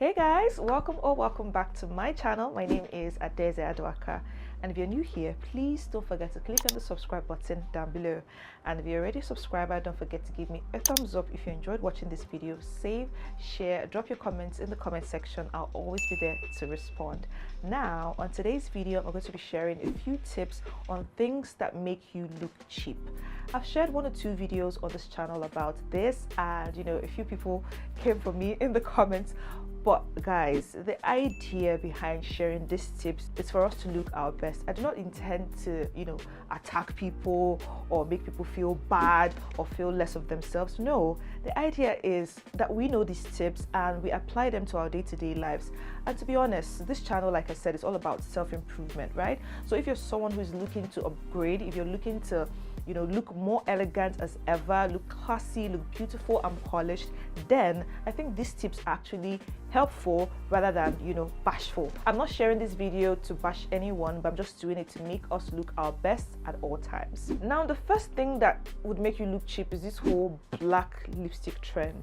Hey guys, welcome or welcome back to my channel. My name is Adeze Adwaka, and if you're new here, please don't forget to click on the subscribe button down below. And if you're already a subscriber, don't forget to give me a thumbs up if you enjoyed watching this video. Save, share, drop your comments in the comment section. I'll always be there to respond. Now, on today's video, I'm going to be sharing a few tips on things that make you look cheap. I've shared 1 or 2 videos on this channel about this, and a few people came for me in the comments. But guys, the idea behind sharing these tips is for us to look our best. I do not intend to, attack people or make people feel bad or feel less of themselves. No, the idea is that we know these tips and we apply them to our day-to-day lives. And to be honest, this channel, like I said, is all about self-improvement, right? So if you're someone who's looking to upgrade, if you're looking to look more elegant as ever, look classy, look beautiful and polished, then I think these tips are actually helpful rather than bashful. I'm not sharing this video to bash anyone, but I'm just doing it to make us look our best at all times. Now, the first thing that would make you look cheap is this whole black lipstick trend.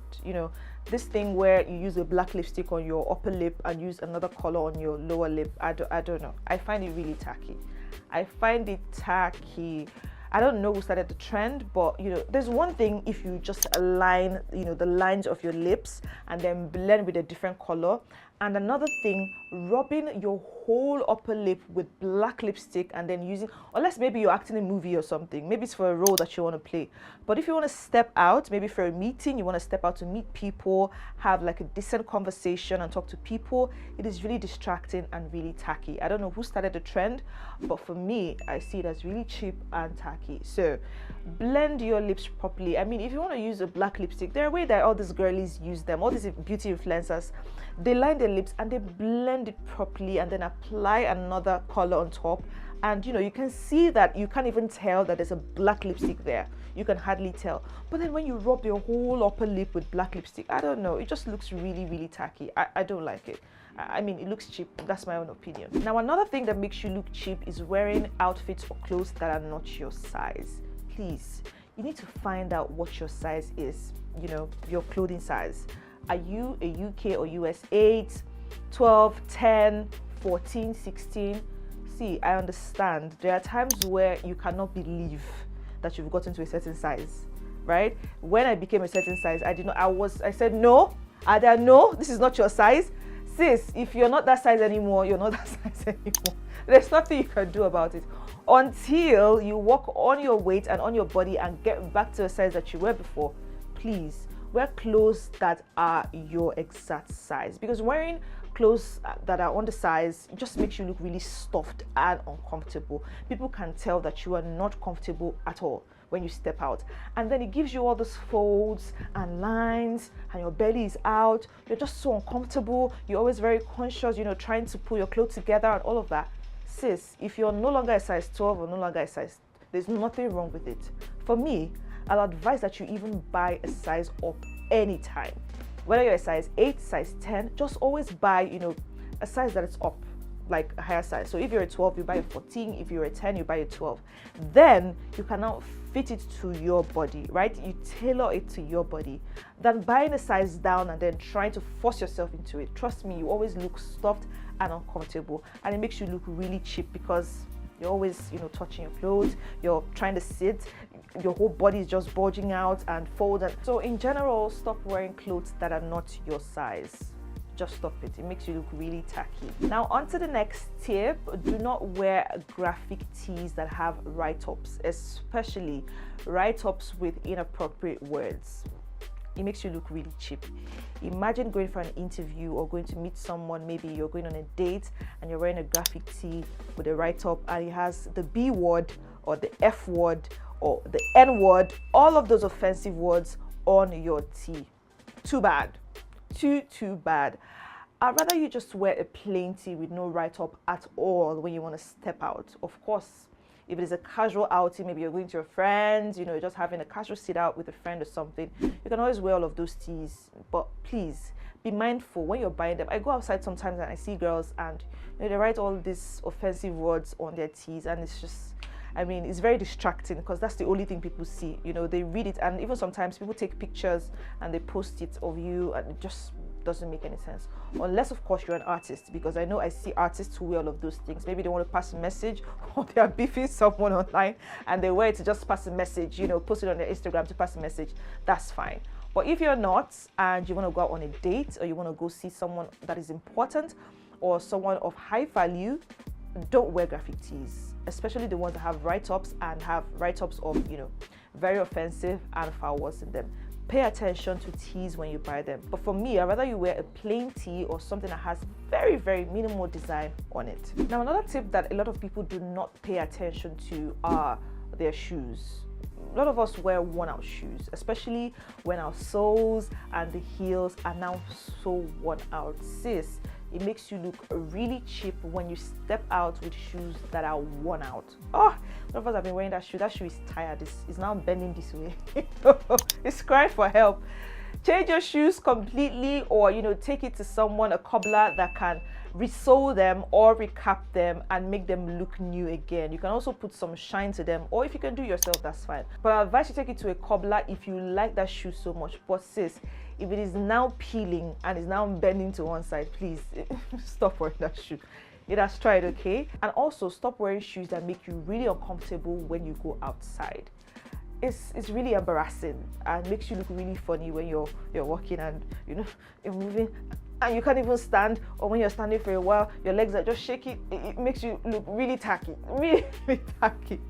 This thing where you use a black lipstick on your upper lip and use another color on your lower lip. I don't know. I find it really tacky. I don't know who started the trend, but there's one thing if you just align the lines of your lips and then blend with a different color, and another thing rubbing your whole upper lip with black lipstick and then using, unless maybe you're acting in a movie or something, maybe it's for a role that you want to play. But if you want to step out, maybe for a meeting, you want to step out to meet people, have like a decent conversation and talk to people, it is really distracting and really tacky. I don't know who started the trend, but for me, I see it as really cheap and tacky. So blend your lips properly. I mean, if you want to use a black lipstick, there are ways that all these girlies use them, all these beauty influencers, they line their lips and they blend it properly and then apply another color on top, and you can see that you can't even tell that there's a black lipstick there. You can hardly tell. But then when you rub your whole upper lip with black lipstick, I don't know, it just looks really, really tacky. I don't like it. I mean, it looks cheap. That's my own opinion. Now, another thing that makes you look cheap is wearing outfits or clothes that are not your size. Please, you need to find out what your size is, your clothing size. Are you a UK or US 8, 12, 10, 14, 16? See, I understand. There are times where you cannot believe that you've gotten to a certain size, right? When I became a certain size, I said, no, Ada, no, this is not your size. Sis, if you're not that size anymore, you're not that size anymore. There's nothing you can do about it until you work on your weight and on your body and get back to the size that you were before. Please wear clothes that are your exact size, because wearing clothes that are on the size just makes you look really stuffed and uncomfortable. People can tell that you are not comfortable at all when you step out, and then it gives you all those folds and lines and your belly is out. You're just so uncomfortable. You're always very conscious, trying to pull your clothes together and all of that. Sis, if you're no longer a size 12 or no longer a size, there's nothing wrong with it. For me, I'll advise that you even buy a size up anytime. Whether you're a size 8, size 10, just always buy, a size that is up, like a higher size. So if you're a 12, you buy a 14. If you're a 10, you buy a 12. Then you can now fit it to your body, right? You tailor it to your body than buying a size down and then trying to force yourself into it. Trust me, you always look stuffed and uncomfortable, and it makes you look really cheap because you're always, touching your clothes, you're trying to sit, your whole body is just bulging out and folded. So in general, stop wearing clothes that are not your size. Just stop it. It makes you look really tacky. Now, on to the next tip. Do not wear graphic tees that have write-ups, especially write-ups with inappropriate words. It makes you look really cheap. Imagine going for an interview or going to meet someone. Maybe you're going on a date and you're wearing a graphic tee with a write-up and it has the B word or the F word or the N word, all of those offensive words on your tee. Too bad. Too bad. I'd rather you just wear a plain tee with no write-up at all when you want to step out. Of course, if it is a casual outing, maybe you're going to your friends, you're just having a casual sit out with a friend or something, you can always wear all of those tees. But please be mindful when you're buying them. I go outside sometimes and I see girls and they write all these offensive words on their tees, and it's just, it's very distracting because that's the only thing people see. They read it, and even sometimes people take pictures and they post it of you, and it just doesn't make any sense. Unless, of course, you're an artist, because I know I see artists who wear all of those things. Maybe they want to pass a message, or they are beefing someone online and they wear it to just pass a message, you know, post it on their Instagram to pass a message. That's fine. But if you're not, and you want to go out on a date, or you want to go see someone that is important or someone of high value, don't wear graphic tees, especially the ones that have write-ups and have write-ups of, you know, very offensive and foul words in them. Pay attention to tees when you buy them. But for me, I'd rather you wear a plain tee or something that has very, very minimal design on it. Now, another tip that a lot of people do not pay attention to are their shoes. A lot of us wear worn-out shoes, especially when our soles and the heels are now so worn out. Sis, it makes you look really cheap when you step out with shoes that are worn out. Oh, a lot of us have been wearing that shoe. That shoe is tired. It's now bending this way. It's crying for help. Change your shoes completely, or, you know, take it to someone, a cobbler that can resole them or recap them and make them look new again. You can also put some shine to them, or if you can do it yourself, that's fine. But I advise you take it to a cobbler if you like that shoe so much. But sis, if it is now peeling and is now bending to one side, please stop wearing that shoe. It has tried, okay? And also stop wearing shoes that make you really uncomfortable when you go outside. It's really embarrassing and makes you look really funny when you're walking and, you know, you're moving and you can't even stand, or when you're standing for a while your legs are just shaking. It makes you look really tacky, really tacky.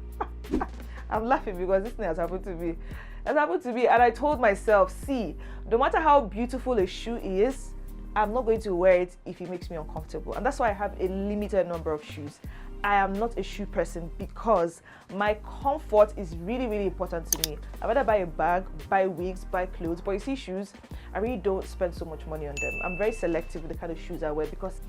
I'm laughing because this thing has happened to me. It happened to me, and I told myself, see, no matter how beautiful a shoe is, I'm not going to wear it if it makes me uncomfortable. And that's why I have a limited number of shoes. I am not a shoe person because my comfort is really, really important to me. I'd rather buy a bag, buy wigs, buy clothes, but you see, shoes, I really don't spend so much money on them. I'm very selective with the kind of shoes I wear because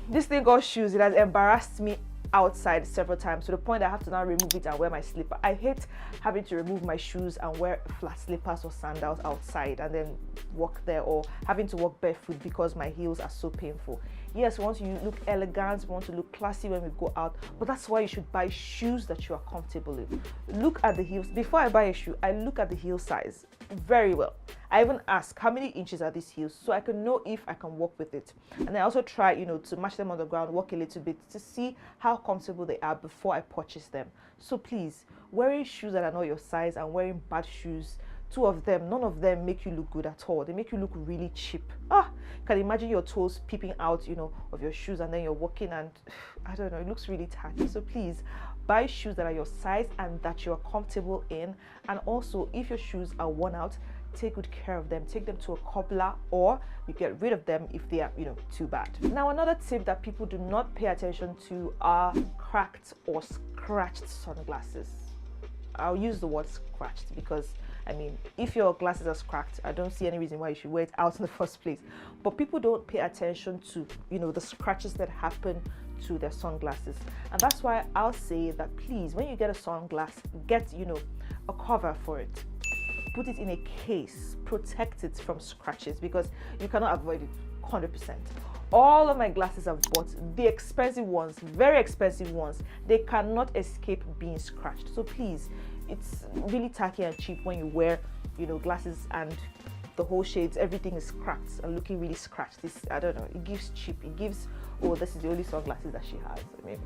this thing called shoes, it has embarrassed me outside several times to the point that I have to now remove it and wear my slipper. I hate having to remove my shoes and wear flat slippers or sandals outside and then walk there, or having to walk barefoot because my heels are so painful. Yes, we want to look elegant, we want to look classy when we go out, but that's why you should buy shoes that you are comfortable in. Look at the heels. Before I buy a shoe, I look at the heel size very well. I even ask, how many inches are these heels, so I can know if I can walk with it. And I also try, you know, to match them on the ground, walk a little bit to see how comfortable they are before I purchase them. So please, wearing shoes that are not your size and wearing bad shoes, two of them, none of them make you look good at all. They make you look really cheap. Can you imagine your toes peeping out, you know, of your shoes, and then you're walking and I don't know, it looks really tacky. So please, buy shoes that are your size and that you're comfortable in. And also, if your shoes are worn out, take good care of them. Take them to a cobbler, or you get rid of them if they are, you know, too bad. Now, another tip that people do not pay attention to are cracked or scratched sunglasses. I'll use the word scratched because, I mean, if your glasses are cracked, I don't see any reason why you should wear it out in the first place. But people don't pay attention to, you know, the scratches that happen to their sunglasses. And that's why I'll say that please, when you get a sunglass, get, you know, a cover for it. Put it in a case, protect it from scratches, because you cannot avoid it 100%. All of my glasses I've bought, the expensive ones, very expensive ones, they cannot escape being scratched. So please, it's really tacky and cheap when you wear, you know, glasses and the whole shades, everything is cracked and looking really scratched. This, I don't know, it gives cheap. It gives, oh, this is the only sunglasses that she has. Maybe.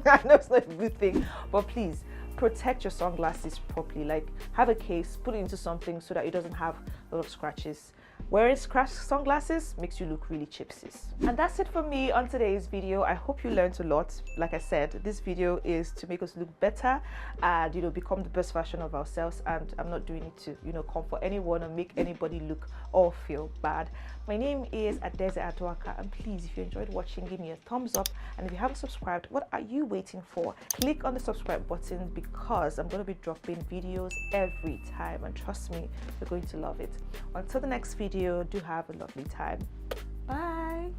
I know it's not a good thing, but please protect your sunglasses properly. Like, have a case, put it into something so that it doesn't have a lot of scratches. Wearing scratched sunglasses makes you look really cheap, sis. And that's it for me on today's video. I hope you learned a lot. Like I said, this video is to make us look better and, you know, become the best version of ourselves. And I'm not doing it to, you know, comfort anyone or make anybody look or feel bad. My name is Adeze Adwaka, and please, if you enjoyed watching, give me a thumbs up. And if you haven't subscribed, what are you waiting for? Click on the subscribe button, because I'm going to be dropping videos every time, and trust me, you're going to love it. Until the next video, do have a lovely time. Bye.